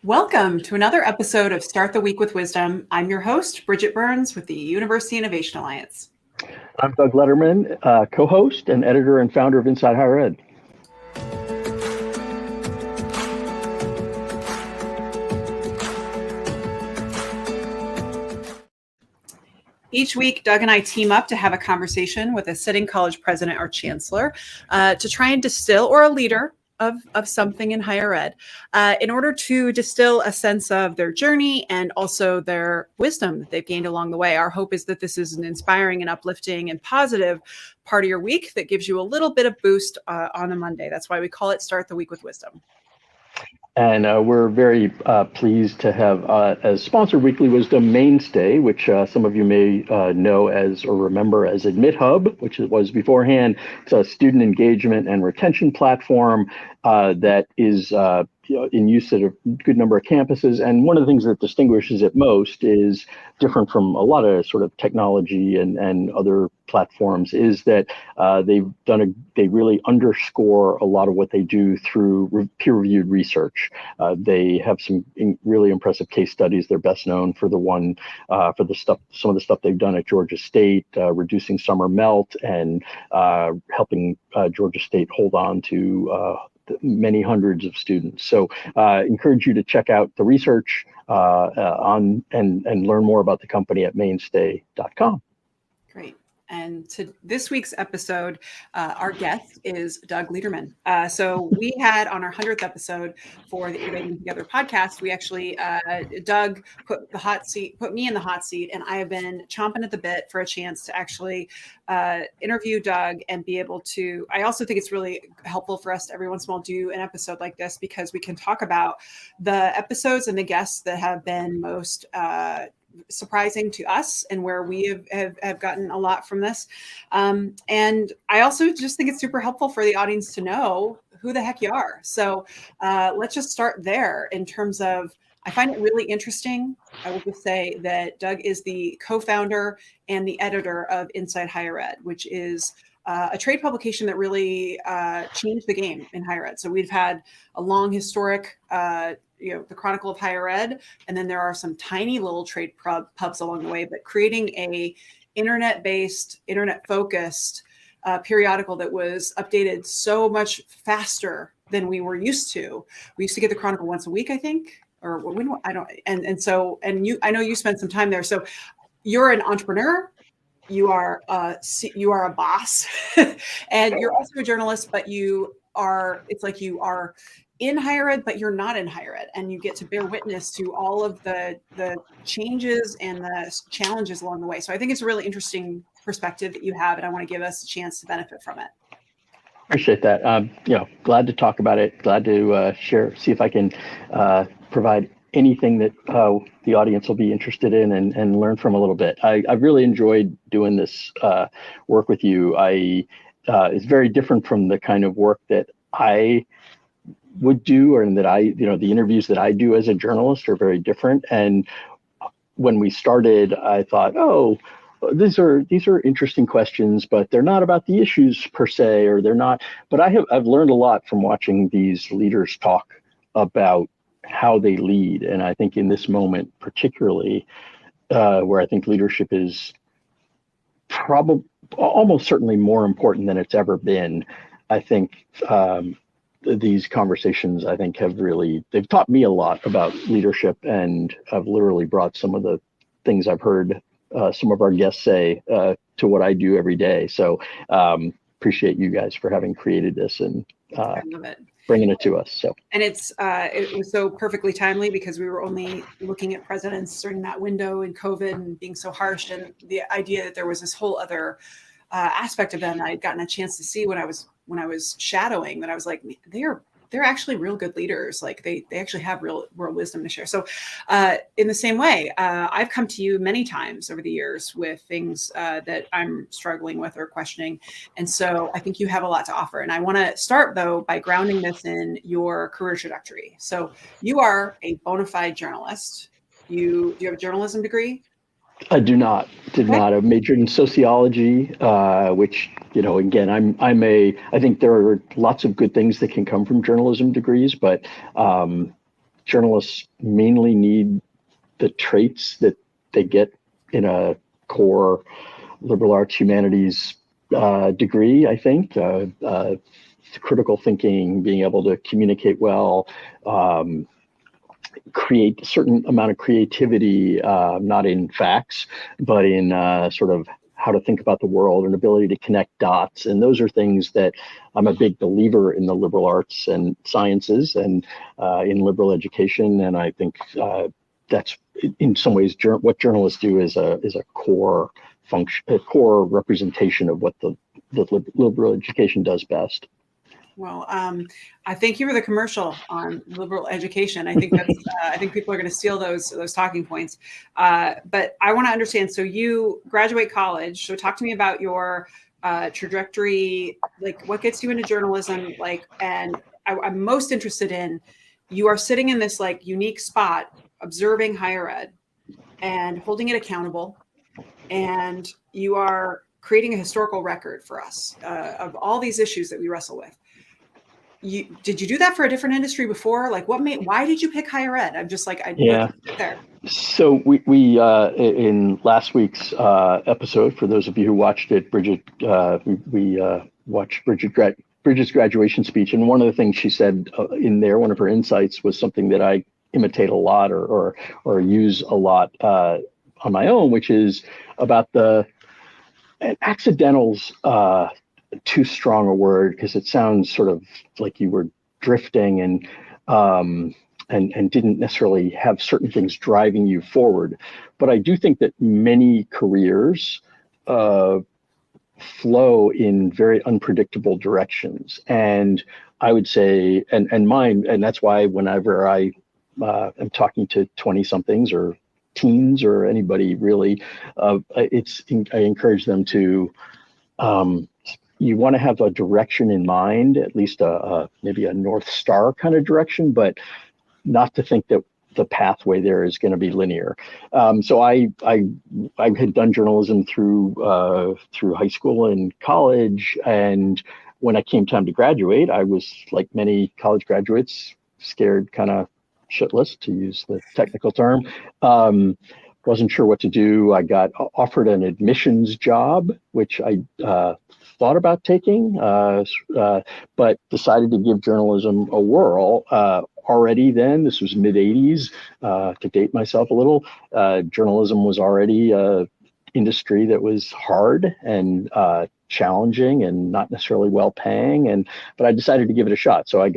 Welcome to another episode of Start the Week with Wisdom. I'm your host, Bridget Burns with the University Innovation Alliance. I'm Doug Lederman, co-host and editor and founder of Inside Higher Ed. Each week, Doug and I team up to have a conversation with a sitting college president or chancellor to try and distill, or a leader of something in higher ed, in order to distill a sense of their journey and also their wisdom that they've gained along the way. Our hope is that this is an inspiring and uplifting and positive part of your week that gives you a little bit of boost on a Monday. That's why we call it Start the Week with Wisdom. And we're very pleased to have as sponsor Weekly Wisdom Mainstay, which some of you may know as or remember as AdmitHub, which it was beforehand. It's a student engagement and retention platform that is in use at a good number of campuses. And one of the things that distinguishes it most is different from a lot of sort of technology and other platforms is that they really underscore a lot of what they do through peer-reviewed research. They have some really impressive case studies. They're best known for some of the stuff they've done at Georgia State, reducing summer melt and helping Georgia State hold on to many hundreds of students. So encourage you to check out the research and learn more about the company at mainstay.com. Great. And to this week's episode, our guest is Doug Lederman. So we had on our 100th episode for the Innovating Together podcast, we actually, Doug put me in the hot seat, and I have been chomping at the bit for a chance to actually interview Doug and be able to. I also think it's really helpful for us to every once in a while do an episode like this because we can talk about the episodes and the guests that have been most surprising to us and where we have gotten a lot from this. And I also just think it's super helpful for the audience to know who the heck you are. So let's just start there in terms of, I find it really interesting. I will just say that Doug is the co-founder and the editor of Inside Higher Ed, which is a trade publication that really changed the game in higher ed. So we've had a long historic the Chronicle of Higher Ed, and then there are some tiny little trade pubs along the way, but creating a internet-based, internet-focused periodical that was updated so much faster than we were used to. We used to get the Chronicle once a week, I think, or when I don't. And you, I know you spent some time there. So you're an entrepreneur. You are a boss, and you're also a journalist. But it's like you are in higher ed, but you're not in higher ed, and you get to bear witness to all of the changes and the challenges along the way. So I think it's a really interesting perspective that you have, and I want to give us a chance to benefit from it. Appreciate that. Glad to talk about it. Glad to see if I can provide anything that the audience will be interested in and learn from a little bit. I've really enjoyed doing this work with you. It's very different from the kind of work that I would do, or that the interviews that I do as a journalist are very different. And when we started, I thought, these are interesting questions, but they're not about the issues per se, or they're not. But I've learned a lot from watching these leaders talk about how they lead. And I think in this moment, particularly, where I think leadership is probably almost certainly more important than it's ever been, I think these conversations, I think, they've taught me a lot about leadership, and I've literally brought some of the things I've heard some of our guests say to what I do every day. So appreciate you guys for having created this and I love it. Bringing it to us. So, and it was so perfectly timely because we were only looking at presidents during that window in COVID and being so harsh, and the idea that there was this whole other aspect of them I'd gotten a chance to see when I was shadowing, that I was like, they're actually real good leaders. Like they actually have real wisdom to share. So in the same way, I've come to you many times over the years with things that I'm struggling with or questioning. And so I think you have a lot to offer. And I want to start, though, by grounding this in your career trajectory. So you are a bona fide journalist. Do you have a journalism degree? I do not. I majored in sociology, which, again, I think there are lots of good things that can come from journalism degrees, but journalists mainly need the traits that they get in a core liberal arts humanities degree, I think. Critical thinking, being able to communicate well, create a certain amount of creativity, not in facts, but in sort of how to think about the world and ability to connect dots. And those are things that I'm a big believer in the liberal arts and sciences and in liberal education. And I think that's in some ways what journalists do is a core function, a core representation of what the liberal education does best. Well, I thank you for the commercial on liberal education. I think that's I think people are going to steal those talking points. But I want to understand. So you graduate college. So talk to me about your trajectory. Like, what gets you into journalism? Like, and I'm most interested in. You are sitting in this like unique spot, observing higher ed and holding it accountable, and you are creating a historical record for us of all these issues that we wrestle with. Did you do that for a different industry before? Like, why did you pick higher ed? I'm just like, yeah. There. So we in last week's episode, for those of you who watched it, Bridget, we watched Bridget's graduation speech, and one of the things she said in there, one of her insights was something that I imitate a lot or use a lot on my own, which is about the accidentals. Too strong a word because it sounds sort of like you were drifting and didn't necessarily have certain things driving you forward. But I do think that many careers flow in very unpredictable directions. And I would say, and mine, and that's why whenever I am talking to 20 somethings or teens or anybody really, I encourage them to, you want to have a direction in mind, at least maybe a North Star kind of direction, but not to think that the pathway there is going to be linear. So I had done journalism through high school and college, and when it came time to graduate, I was like many college graduates, scared kind of shitless, to use the technical term. Wasn't sure what to do. I got offered an admissions job, which I thought about taking, but decided to give journalism a whirl. Already then, this was mid 80s, to date myself a little, journalism was already an industry that was hard and challenging and not necessarily well paying. But I decided to give it a shot. So I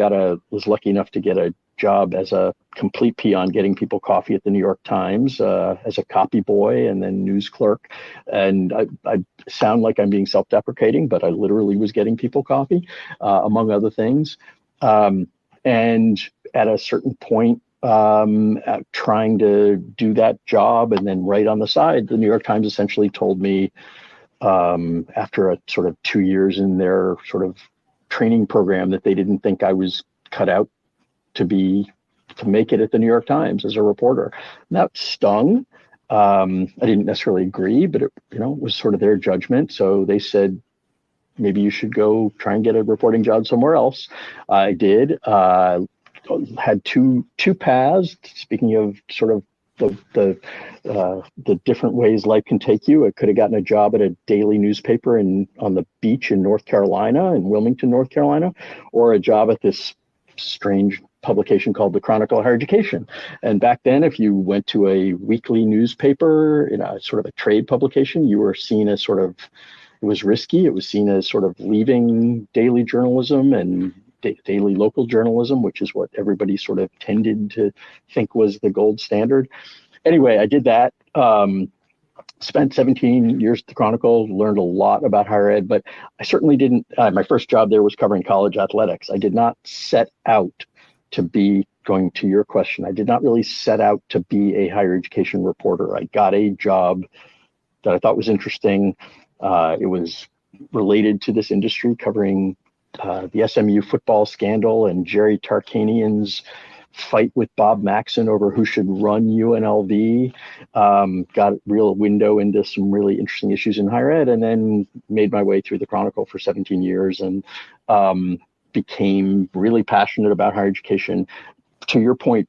was lucky enough to get a job as a complete peon, getting people coffee at the New York Times as a copy boy and then news clerk. And I sound like I'm being self-deprecating, but I literally was getting people coffee, among other things. And at a certain point, trying to do that job, and then right on the side, the New York Times essentially told me, after a sort of 2 years in their sort of training program, that they didn't think I was cut out to make it at the New York Times as a reporter. And that stung. I didn't necessarily agree, but it was sort of their judgment. So they said, maybe you should go try and get a reporting job somewhere else. I did. Had two paths. Speaking of sort of the different ways life can take you, I could have gotten a job at a daily newspaper on the beach in North Carolina, in Wilmington, North Carolina, or a job at this strange publication called the Chronicle of Higher Education. And back then, if you went to a weekly newspaper, sort of a trade publication, you were seen as sort of, it was risky. It was seen as sort of leaving daily journalism and daily local journalism, which is what everybody sort of tended to think was the gold standard. Anyway, I did that. Spent 17 years at the Chronicle, learned a lot about higher ed, but I certainly didn't. My first job there was covering college athletics. I did not set out to be, going to your question, I did not really set out to be a higher education reporter. I got a job that I thought was interesting. It was related to this industry, covering the SMU football scandal and Jerry Tarkanian's fight with Bob Maxon over who should run UNLV. Got a real window into some really interesting issues in higher ed, and then made my way through the Chronicle for 17 years and became really passionate about higher education. To your point,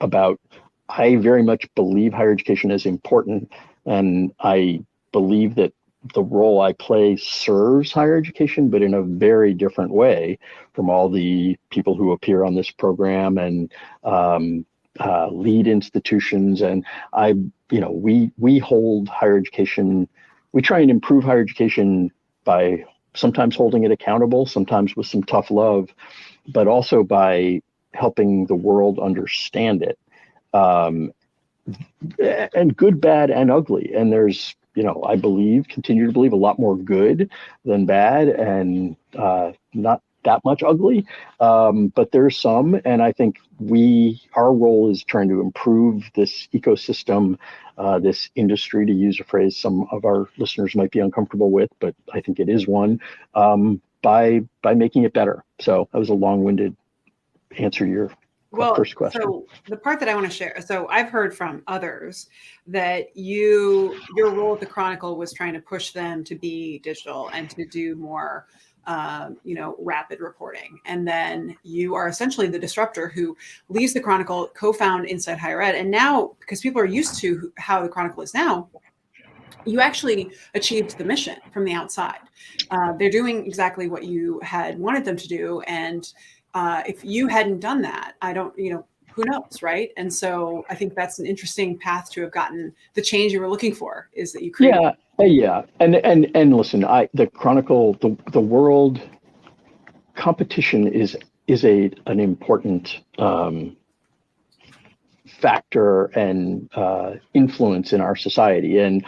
about, I very much believe higher education is important, and I believe that the role I play serves higher education, but in a very different way from all the people who appear on this program and lead institutions. And we hold higher education. We try and improve higher education by sometimes holding it accountable, sometimes with some tough love, but also by helping the world understand it. And good, bad, and ugly. And there's, I continue to believe a lot more good than bad, and not that much ugly. But there's some, and I think our role is trying to improve this ecosystem, this industry, to use a phrase some of our listeners might be uncomfortable with, but I think it is one, by making it better. So that was a long-winded answer to your first question. So the part that I want to share, so I've heard from others that your role at the Chronicle was trying to push them to be digital and to do more, rapid reporting. And then you are essentially the disruptor who leaves the Chronicle, co-found Inside Higher Ed. And now, because people are used to how the Chronicle is now, you actually achieved the mission from the outside. They're doing exactly what you had wanted them to do. And if you hadn't done that, who knows, right? And so I think that's an interesting path to have gotten the change you were looking for, is that you created. Yeah. And listen, the Chronicle, the world competition is an important factor and influence in our society. And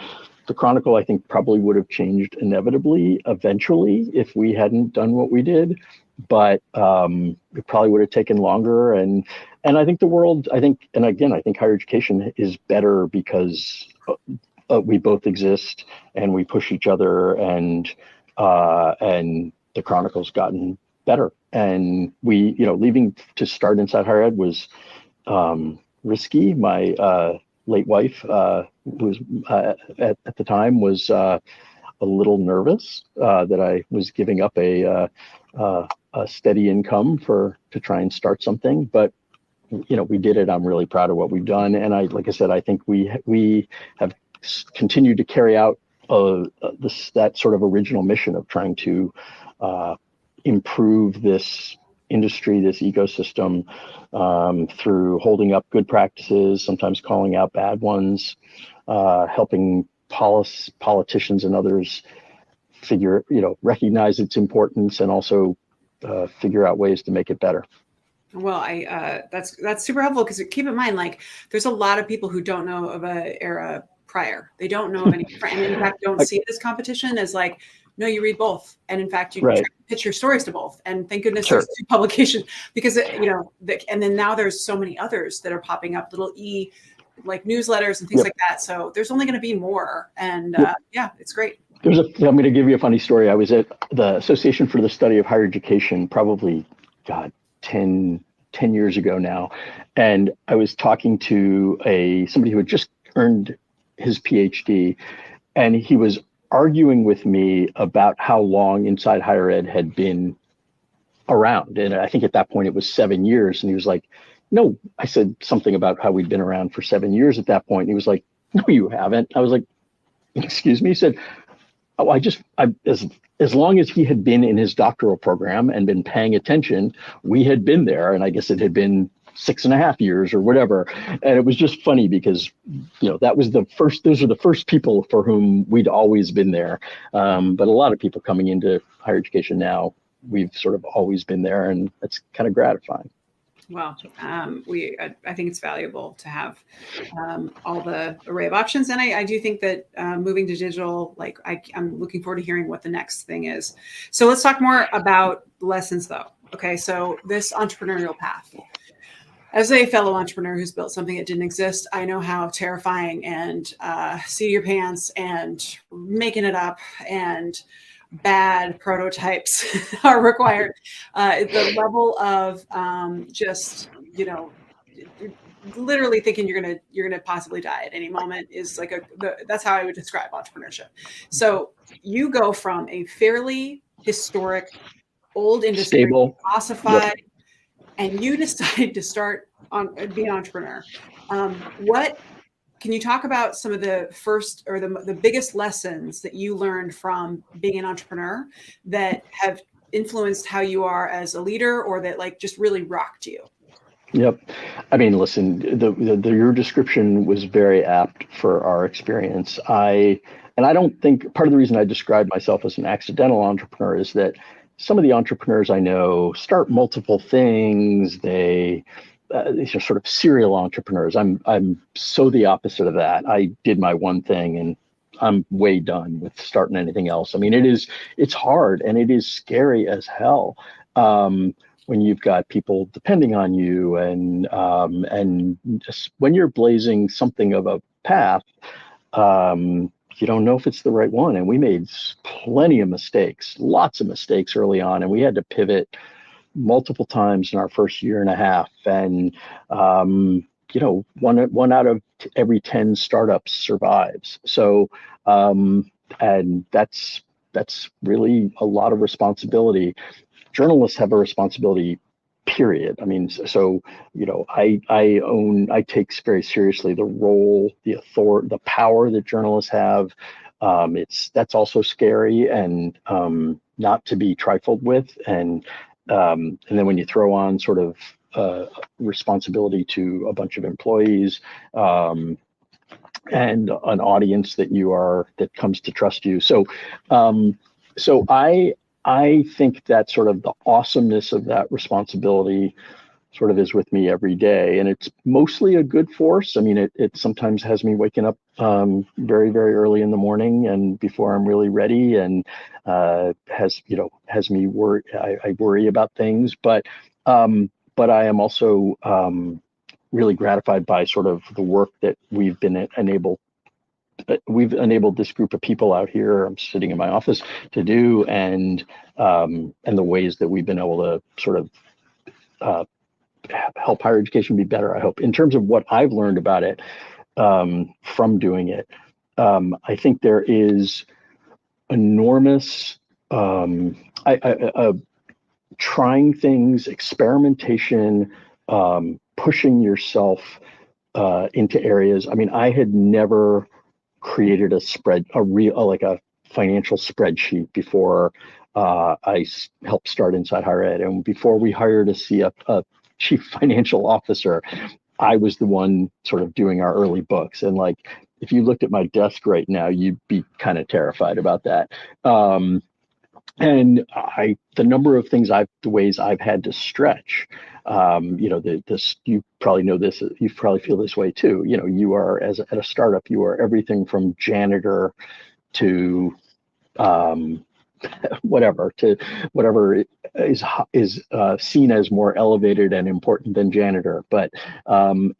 the Chronicle, I think, probably would have changed inevitably, eventually, if we hadn't done what we did. But it probably would have taken longer. And I think the world, I think higher education is better because we both exist and we push each other, and the Chronicle's gotten better. And we, leaving to start Inside Higher Ed was risky. My late wife, who was at the time, was a little nervous that I was giving up a steady income to try and start something, but we did it. I'm really proud of what we've done, and like I said, I think we have continued to carry out that sort of original mission of trying to improve this industry, this ecosystem, through holding up good practices, sometimes calling out bad ones, helping politicians and others recognize its importance, and also figure out ways to make it better. Well, that's super helpful, because keep in mind, like, there's a lot of people who don't know of an era prior. They don't know of any, and in fact, don't see this competition as like, no, you read both, and in fact, you try to pitch your stories to both. And thank goodness there's two publications, because and then now there's so many others that are popping up, little like newsletters and things like that. So there's only going to be more, and it's great. I'm going to give you a funny story. I was at the Association for the Study of Higher Education, probably, 10 years ago now. And I was talking to somebody who had just earned his PhD, and he was arguing with me about how long Inside Higher Ed had been around. And I think at that point it was 7 years. And he was like, no, I said something about how we'd been around for 7 years at that point. And he was like, no, you haven't. I was like, excuse me? He said, oh, as long as he had been in his doctoral program and been paying attention, we had been there. And I guess it had been 6.5 years or whatever. And it was just funny because, that was those are the first people for whom we'd always been there. But a lot of people coming into higher education now, we've sort of always been there, and that's kind of gratifying. Well, I think it's valuable to have all the array of options. And I do think that moving to digital, I'm looking forward to hearing what the next thing is. So let's talk more about lessons, though. Okay, so this entrepreneurial path. As a fellow entrepreneur who's built something that didn't exist, I know how terrifying and seat of your pants and making it up and bad prototypes are required. The level of just, literally thinking you're gonna possibly die at any moment is that's how I would describe entrepreneurship. So you go from a fairly historic, old industry, stable, ossified, and you decided to start on be an entrepreneur. What can you talk about some of the first or the biggest lessons that you learned from being an entrepreneur that have influenced how you are as a leader, or that like just really rocked you? Yep. I mean, listen, your description was very apt for our experience. And I don't think part of the reason I described myself as an accidental entrepreneur is that some of the entrepreneurs I know start multiple things. These are sort of serial entrepreneurs. I'm so the opposite of that. I did my one thing and I'm way done with starting anything else. I mean, it's hard and it is scary as hell. When you've got people depending on you, and just when you're blazing something of a path, you don't know if it's the right one. And we made plenty of mistakes, lots of mistakes early on, and we had to pivot multiple times in our first year and a half. And one out of every 10 startups survives. So, and that's really a lot of responsibility. Journalists have a responsibility, period. I mean, so I take very seriously the role, the authority, the power that journalists have. That's also scary and not to be trifled with. And then when you throw on sort of responsibility to a bunch of employees, and an audience that comes to trust you. So I think that sort of the awesomeness of that responsibility sort of is with me every day, and it's mostly a good force. I mean, it sometimes has me waking up very, very early in the morning and before I'm really ready, and has me worry. I worry about things, but I am also really gratified by sort of the work that we've enabled this group of people out here. I'm sitting in my office to do, and the ways that we've been able to sort of help higher education be better. I hope in terms of what I've learned about it from doing it. I think there is enormous trying things, experimentation, pushing yourself into areas. I mean, I had never created a financial spreadsheet before I helped start Inside Higher Ed. And before we hired a chief financial officer, I was the one sort of doing our early books. And like, if you looked at my desk right now, you'd be kind of terrified about that. And the number of the ways I've had to stretch, you probably know this, you probably feel this way too. You are at a startup, you are everything from janitor to whatever is seen as more elevated and important than janitor. But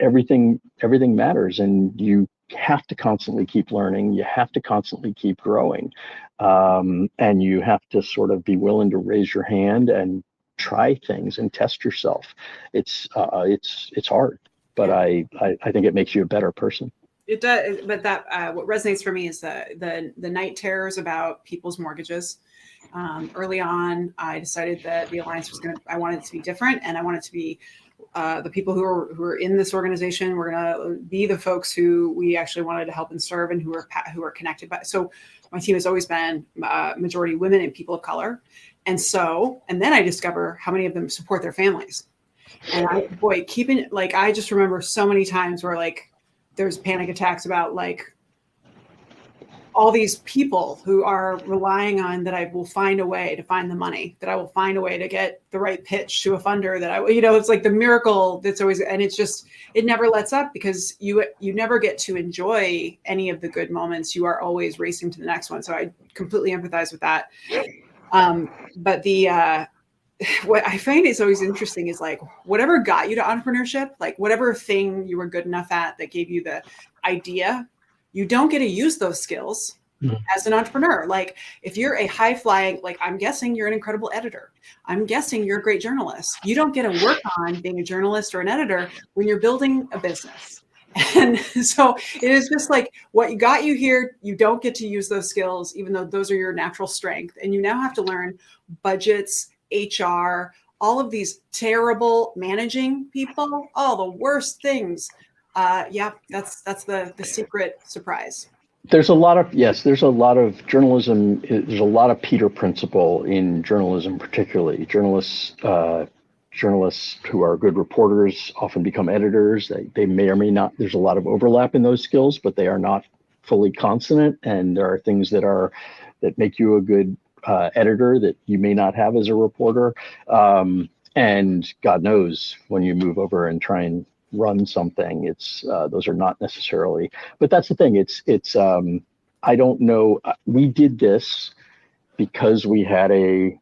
everything matters, and you have to constantly keep learning. You have to constantly keep growing, and you have to sort of be willing to raise your hand and try things and test yourself. It's hard, but I think it makes you a better person. It does, but that what resonates for me is the night terrors about people's mortgages. Early on, I decided that the Alliance I wanted it to be different, and I wanted it to be the people who are in this organization were going to be the folks who we actually wanted to help and serve, and who are connected by. So my team has always been majority women and people of color, and then I discover how many of them support their families. And I just remember so many times where like there's panic attacks about like all these people who are relying on that I will find a way to find the money, that I will find a way to get the right pitch to a funder, that it's like the miracle that's always, and it's just, it never lets up because you never get to enjoy any of the good moments. You are always racing to the next one. So I completely empathize with that. But what I find is always interesting is like whatever got you to entrepreneurship, like whatever thing you were good enough at that gave you the idea, you don't get to use those skills as an entrepreneur. Like if you're a high flying, like I'm guessing you're an incredible editor. I'm guessing you're a great journalist. You don't get to work on being a journalist or an editor when you're building a business. And so it is just like what got you here, you don't get to use those skills, even though those are your natural strength. And you now have to learn budgets, HR, all of these terrible managing people, all the worst things. Yeah, that's the secret surprise. There's a lot of, yes, there's a lot of journalism. There's a lot of Peter principle in journalism, particularly journalists who are good reporters often become editors. They may or may not, there's a lot of overlap in those skills, but they are not fully consonant. And there are things that make you a good editor that you may not have as a reporter. And God knows when you move over and try and run something, it's those are not necessarily, but that's the thing. It's I don't know. We did this because we had a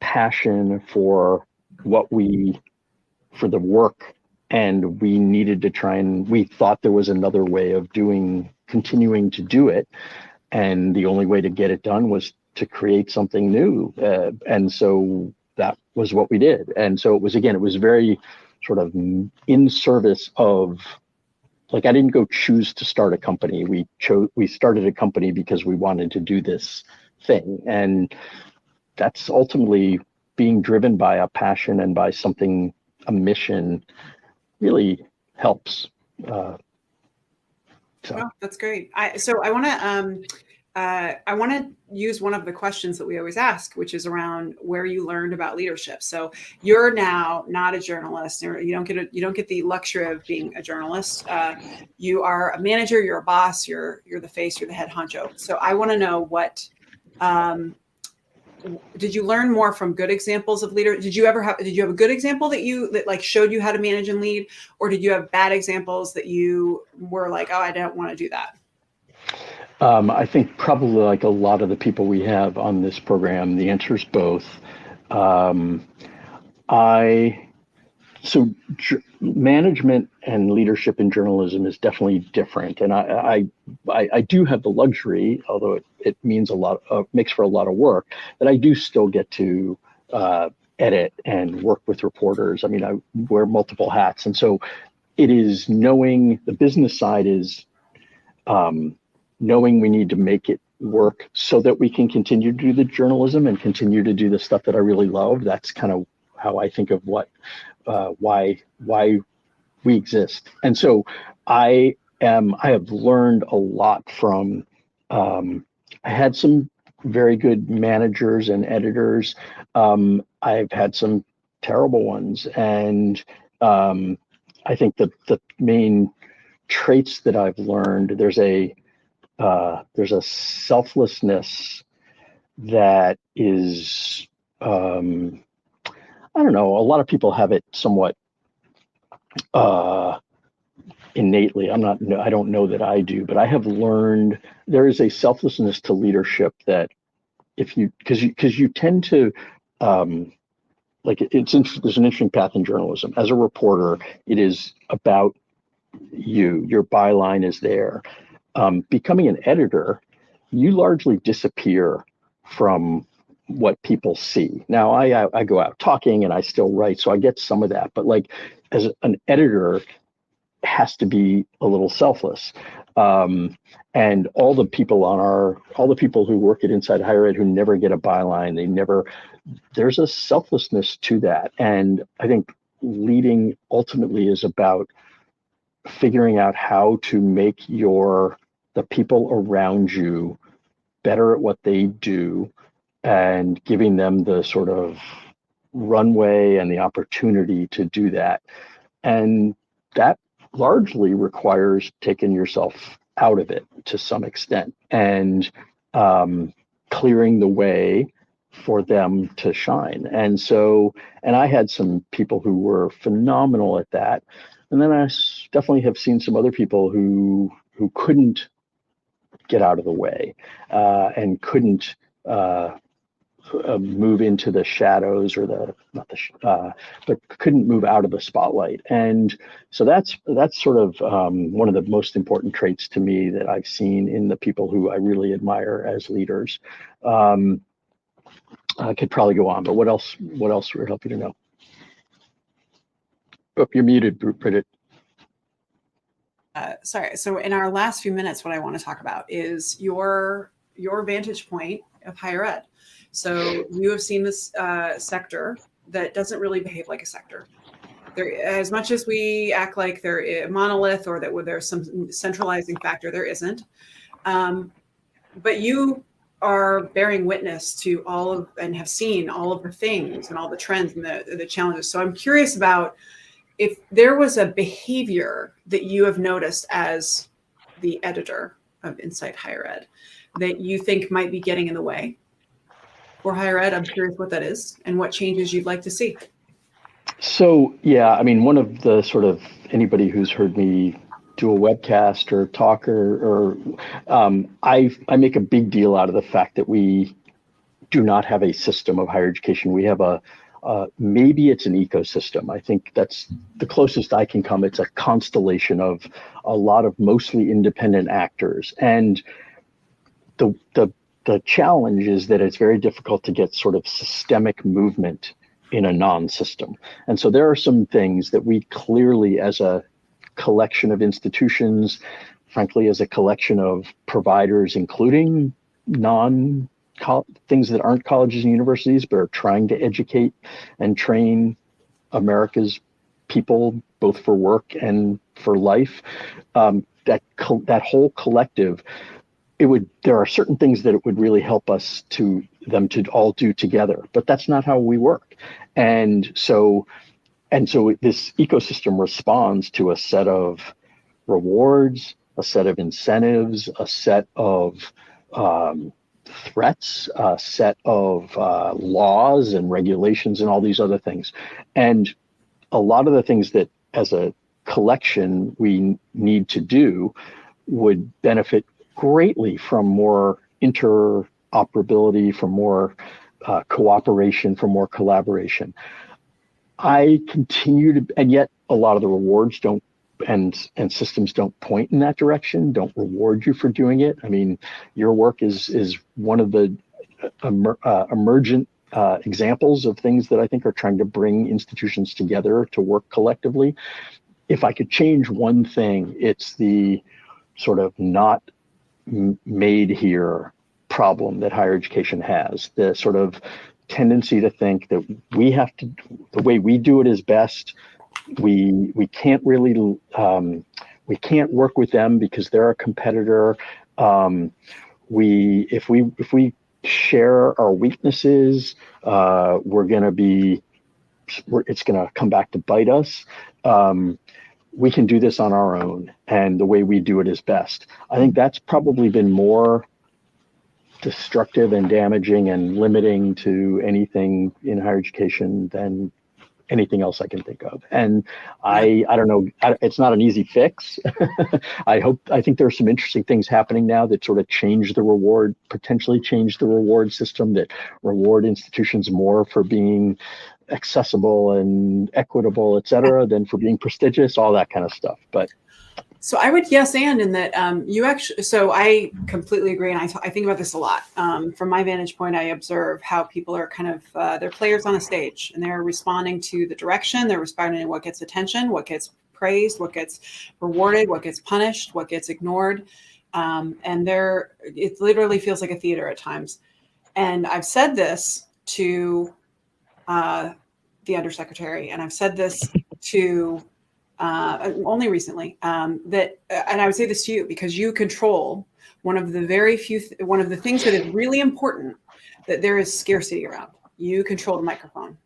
passion for the work, and we needed to try, and we thought there was another way of continuing to do it. And the only way to get it done was to create something new. And so that was what we did. And so it was very sort of in service of, like, I didn't go choose to start a company. We started a company because we wanted to do this thing. And that's ultimately being driven by a passion and by something, a mission, really helps. Oh, that's great. I want to use one of the questions that we always ask, which is around where you learned about leadership. So you're now not a journalist, or you don't get the luxury of being a journalist. You are a manager, you're a boss, you're the face, you're the head honcho. So I want to know what did you learn more from good examples of leader? Did you have a good example that like showed you how to manage and lead, or did you have bad examples that you were like, oh, I don't want to do that? I think probably like a lot of the people we have on this program, the answer is both. Management and leadership in journalism is definitely different, and I do have the luxury, although it means makes for a lot of work, that I do still get to edit and work with reporters. I mean, I wear multiple hats, and so it is knowing the business side is knowing we need to make it work so that we can continue to do the journalism and continue to do the stuff that I really love. That's kind of how I think of why we exist. And so I have learned a lot from, I had some very good managers and editors. I've had some terrible ones. And I think the main traits that I've learned, there's a selflessness that is, I don't know, a lot of people have it somewhat innately. I don't know that I do, but I have learned there is a selflessness to leadership that because you tend to, there's an interesting path in journalism. As a reporter, it is about your byline is there. Becoming an editor, you largely disappear from what people see. Now, I go out talking and I still write, so I get some of that. But like, as an editor, has to be a little selfless. And all the people who work at Inside Higher Ed who never get a byline, there's a selflessness to that. And I think leading ultimately is about figuring out how to make the people around you better at what they do, and giving them the sort of runway and the opportunity to do that. And that largely requires taking yourself out of it to some extent and clearing the way for them to shine. And I had some people who were phenomenal at that. And then I definitely have seen some other people who couldn't get out of the way and couldn't move into the shadows, or but couldn't move out of the spotlight. And so that's sort of one of the most important traits to me that I've seen in the people who I really admire as leaders. I could probably go on, but what else would help you to know? Oh, you're muted, Bridget. Sorry. So in our last few minutes, what I want to talk about is your vantage point of higher ed. So you have seen this sector that doesn't really behave like a sector. There, as much as we act like they're a monolith or that there's some centralizing factor, there isn't. But you are bearing witness to all of and have seen all of the things and all the trends and the challenges. So I'm curious about if there was a behavior that you have noticed as the editor of Insight Higher Ed that you think might be getting in the way for higher ed. I'm curious what that is and what changes you'd like to see. So, yeah, I mean, one of the sort of anybody who's heard me do a webcast or talk I make a big deal out of the fact that we do not have a system of higher education. We have maybe it's an ecosystem. I think that's the closest I can come. It's a constellation of a lot of mostly independent actors. And the challenge is that it's very difficult to get sort of systemic movement in a non-system. And so there are some things that we clearly, as a collection of institutions, frankly, as a collection of providers, including things that aren't colleges and universities, but are trying to educate and train America's people, both for work and for life, that whole collective, there are certain things that it would really help us to all do together, but that's not how we work. And so this ecosystem responds to a set of rewards, a set of incentives, a set of threats, a set of laws and regulations and all these other things. And a lot of the things that as a collection we need to do would benefit greatly from more interoperability, from more cooperation, from more collaboration. I continue and yet a lot of the rewards don't and systems don't point in that direction, don't reward you for doing it. I mean, your work is one of the emergent examples of things that I think are trying to bring institutions together to work collectively. If I could change one thing, it's the sort of not made here problem that higher education has, the sort of tendency to think that the way we do it is best. We can't really, we can't work with them because they're a competitor. If we share our weaknesses, it's going to come back to bite us. We can do this on our own, and the way we do it is best. I think that's probably been more destructive and damaging and limiting to anything in higher education than anything else I can think of. And I don't know, it's not an easy fix. I think there are some interesting things happening now that sort of potentially change the reward system, that reward institutions more for being accessible and equitable, et cetera, than for being prestigious, all that kind of stuff. But so I would yes and in that so I completely agree, and I think about this a lot. From my vantage point, I observe how people are kind of they're players on a stage, and they're responding to the direction, they're responding to what gets attention, what gets praised, what gets rewarded, what gets punished, what gets ignored, and it literally feels like a theater at times. And I've said this to the undersecretary, and I've said this to only recently, and I would say this to you because you control one of the things that is really important, that there is scarcity around. You control the microphone.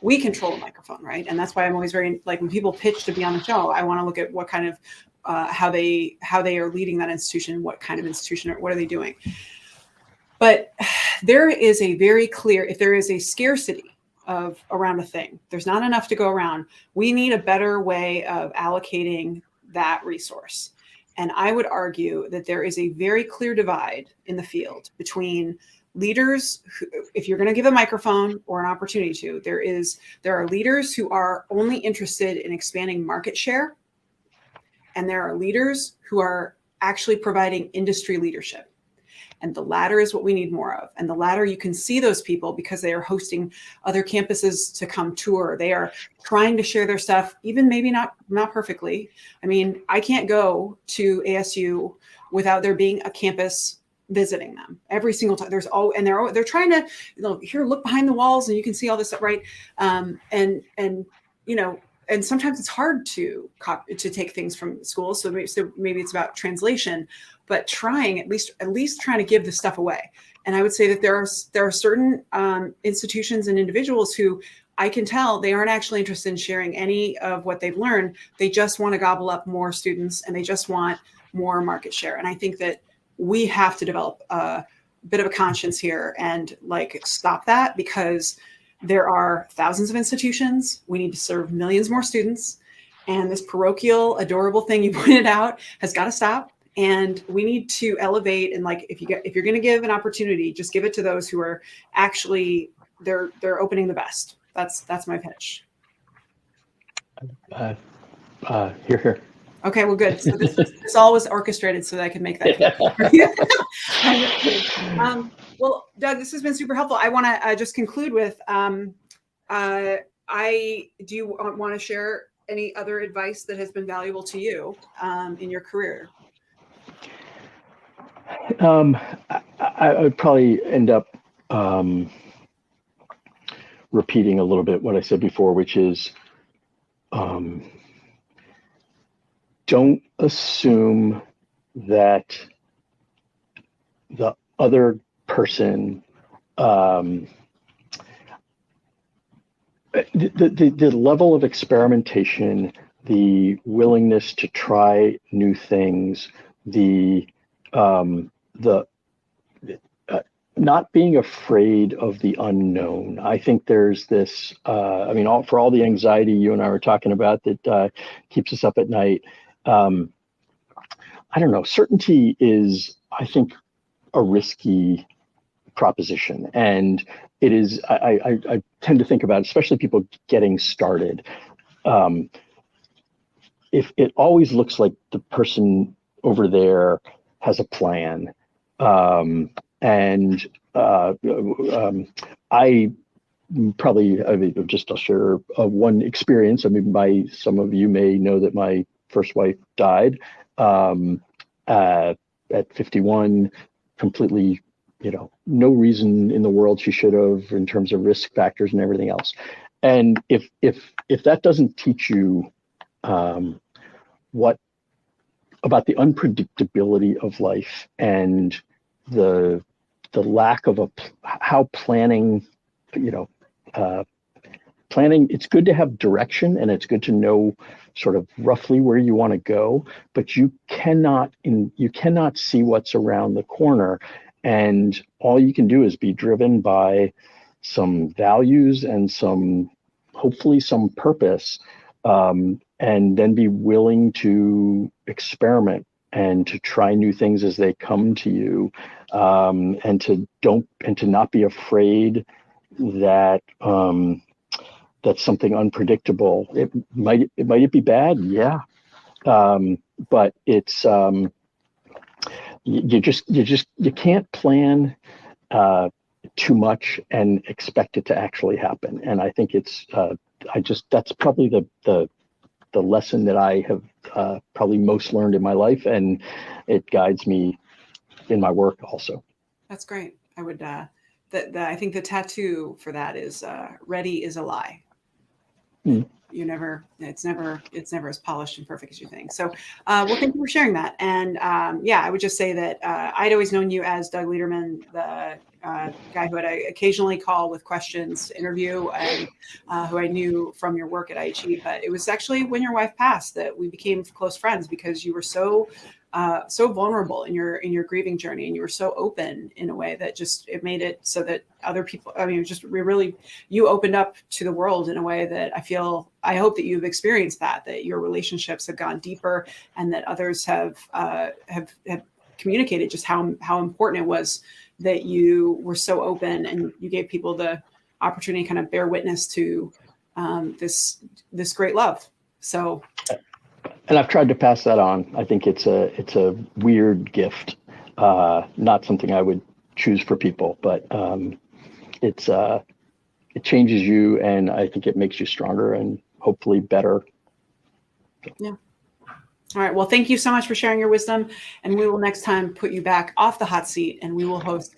We control the microphone, right? And that's why I'm always very, like, when people pitch to be on the show, I want to look at what kind of how they are leading that institution, what kind of institution, or what are they doing. But there is a very clear, if there is a scarcity of around a thing, there's not enough to go around. We need a better way of allocating that resource. And I would argue that there is a very clear divide in the field between leaders who, if you're going to give a microphone or an opportunity to, there are leaders who are only interested in expanding market share, and there are leaders who are actually providing industry leadership. And the latter is what we need more of. And the latter, you can see those people because they are hosting other campuses to come tour. They are trying to share their stuff, even maybe not perfectly. I mean, I can't go to ASU without there being a campus visiting them every single time. And they're trying to, here, look behind the walls and you can see all this stuff, right? And sometimes it's hard to take things from school. So maybe it's about translation, but at least trying to give this stuff away. And I would say that there are certain institutions and individuals who I can tell they aren't actually interested in sharing any of what they've learned. They just want to gobble up more students and they just want more market share. And I think that we have to develop a bit of a conscience here and stop that, because there are thousands of institutions. We need to serve millions more students. And this parochial, adorable thing you pointed out has got to stop. And we need to elevate. And if you're going to give an opportunity, just give it to those who are actually, they're opening the best. That's my pitch. Here. Okay, well, good. So this all was orchestrated so that I could make that. Well, Doug, this has been super helpful. I want to just conclude with, do you want to share any other advice that has been valuable to you in your career? I would probably end up repeating a little bit what I said before, which is, don't assume that the other person, the level of experimentation, the willingness to try new things, the not being afraid of the unknown. I think there's this, for all the anxiety you and I were talking about that keeps us up at night, I don't know, certainty is, I think, a risky proposition. And it is, I tend to think about, especially people getting started, if it always looks like the person over there has a plan, I'll share one experience. Some of you may know that my first wife died at 51, completely, no reason in the world she should have, in terms of risk factors and everything else. And if that doesn't teach you what about the unpredictability of life and the lack of how planning, planning, it's good to have direction and it's good to know sort of roughly where you want to go, but you cannot see what's around the corner. And all you can do is be driven by some values and hopefully some purpose, and then be willing to experiment and to try new things as they come to you, and to not be afraid that that's something unpredictable. It might be bad, yeah, but it's you can't plan too much and expect it to actually happen. And I think it's that's probably the lesson that I have probably most learned in my life, and it guides me in my work also. That's great. I would I think the tattoo for that is ready is a lie. It's never as polished and perfect as you think. So, well, thank you for sharing that. And I would just say that I'd always known you as Doug Lederman, the guy who I occasionally call with questions to interview, and who I knew from your work at IHE. But it was actually when your wife passed that we became close friends, because you were so vulnerable in your grieving journey, and you were so open in a way that just, it made it so that other people, you opened up to the world in a way that I hope that you've experienced that your relationships have gone deeper, and that others have communicated just how important it was that you were so open and you gave people the opportunity to kind of bear witness to this great love. So. And I've tried to pass that on. I think it's a weird gift, not something I would choose for people, but it changes you, and I think it makes you stronger and hopefully better. Yeah. All right. Well, thank you so much for sharing your wisdom. And we will next time put you back off the hot seat, and we will host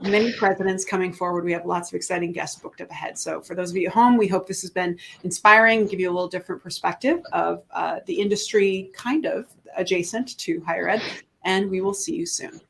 many presidents coming forward. We have lots of exciting guests booked up ahead. So for those of you at home, we hope this has been inspiring, give you a little different perspective of the industry kind of adjacent to higher ed. And we will see you soon.